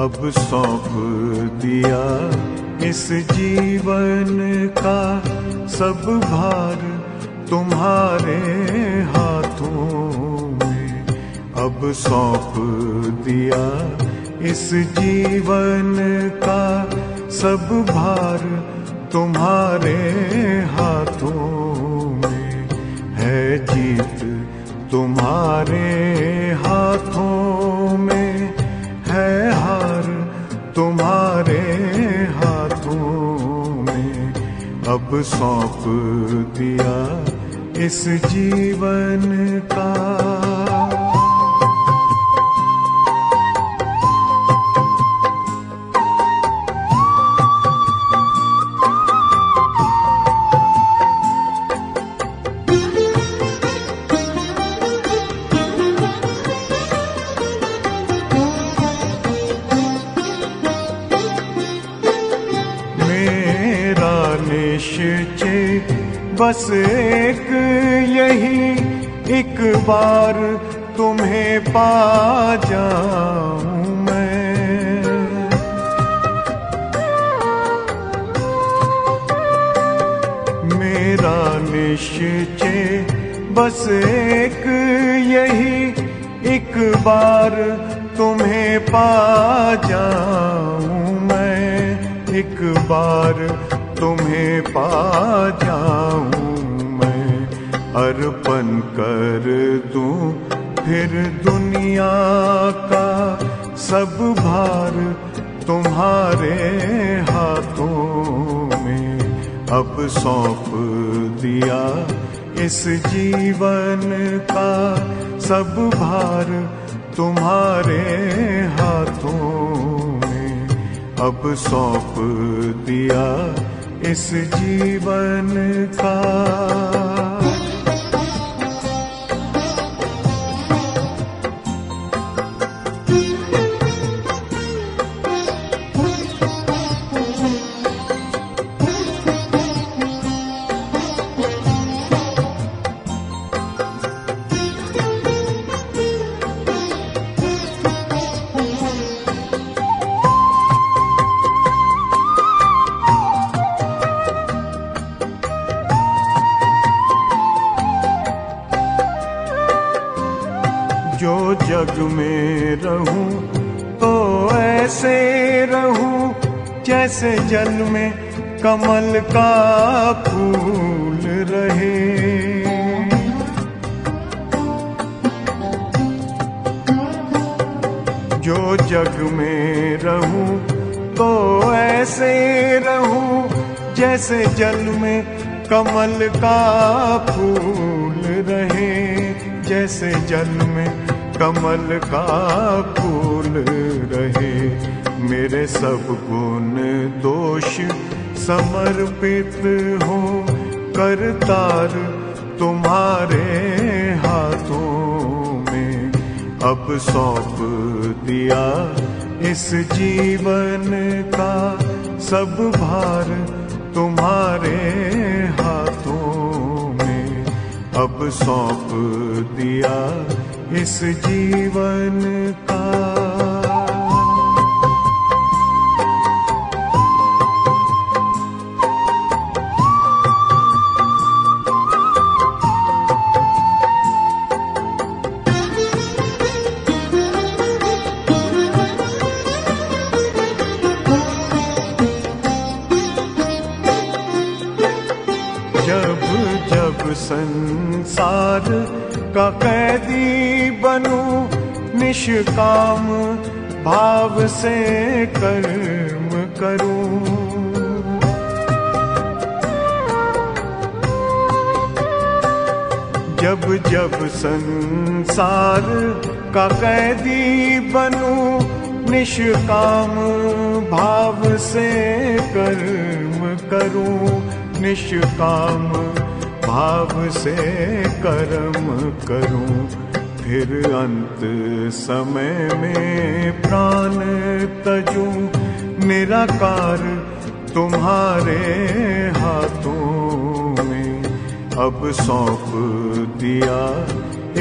अब सौंप दिया इस जीवन का सब भार तुम्हारे हाथों में। अब सौंप दिया इस जीवन का सब भार तुम्हारे हाथों में। है जीत तुम्हारे हाथों में, है हार तुम्हारे हाथों में। अब सौंप दिया इस जीवन का। निश्चय बस एक यही, एक बार तुम्हें पा जाऊं मैं। मेरा निश्चय बस एक यही, एक बार तुम्हें पा जाऊं मैं। एक बार तुम्हें पा जाऊं मैं। अर्पण कर दूं फिर दुनिया का सब भार तुम्हारे हाथों में। अब सौंप दिया इस जीवन का सब भार तुम्हारे हाथों में। अब सौंप दिया इस जीवन का। जो जग में रहूं तो ऐसे रहूं जैसे जल में कमल का फूल रहे। जो जग में रहूं तो ऐसे रहूं जैसे जल में कमल का फूल रहे। जैसे जल में कमल का फूल रहे। मेरे सब गुण दोष समर्पित हो करतार तुम्हारे हाथों में। अब सौंप दिया इस जीवन का सब भार तुम्हारे हाथों में। अब सौंप दिया इस जीवन का। जब जब संसार का कैदी बनूं निष्काम भाव से कर्म करूं। जब जब संसार का कैदी बनूं, निष्काम भाव से कर्म करूं, निष्काम भाव से कर्म करूं। फिर अंत समय में प्राण तजूं, निराकार तुम्हारे हाथों में। अब सौंप दिया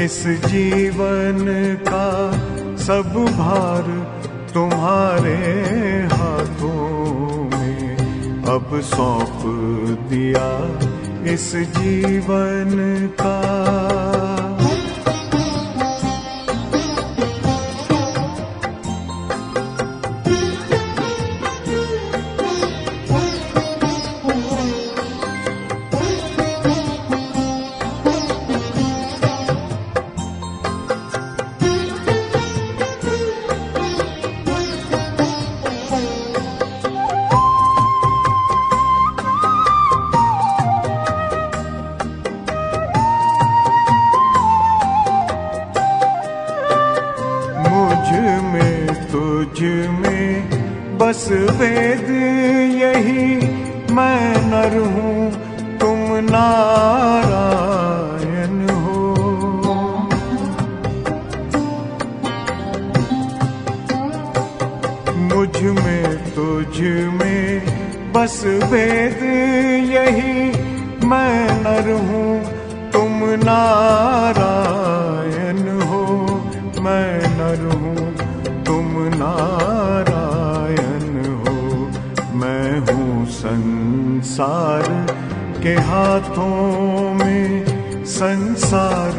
इस जीवन का सब भार तुम्हारे हाथों में। अब सौंप दिया इस जीवन का। तुझ में बस वेद यही, मैं नर हूँ तुम नारायण हो। मुझ में तुझ में बस वेद यही, मैं नर हूँ तुम नारायण हो। मैं नर हूँ तुम नारायण हो। मैं हूँ संसार के हाथों में, संसार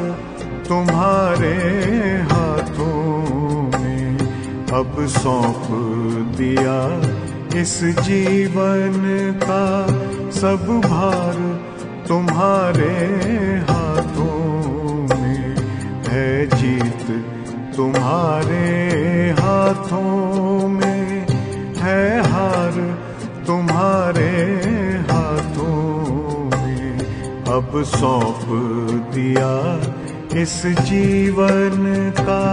तुम्हारे हाथों में। अब सौंप दिया इस जीवन का सब भार तुम्हारे हाथों में। है जीत तुम्हारे हाथों में, है हार तुम्हारे हाथों में। अब सौंप दिया इस जीवन का।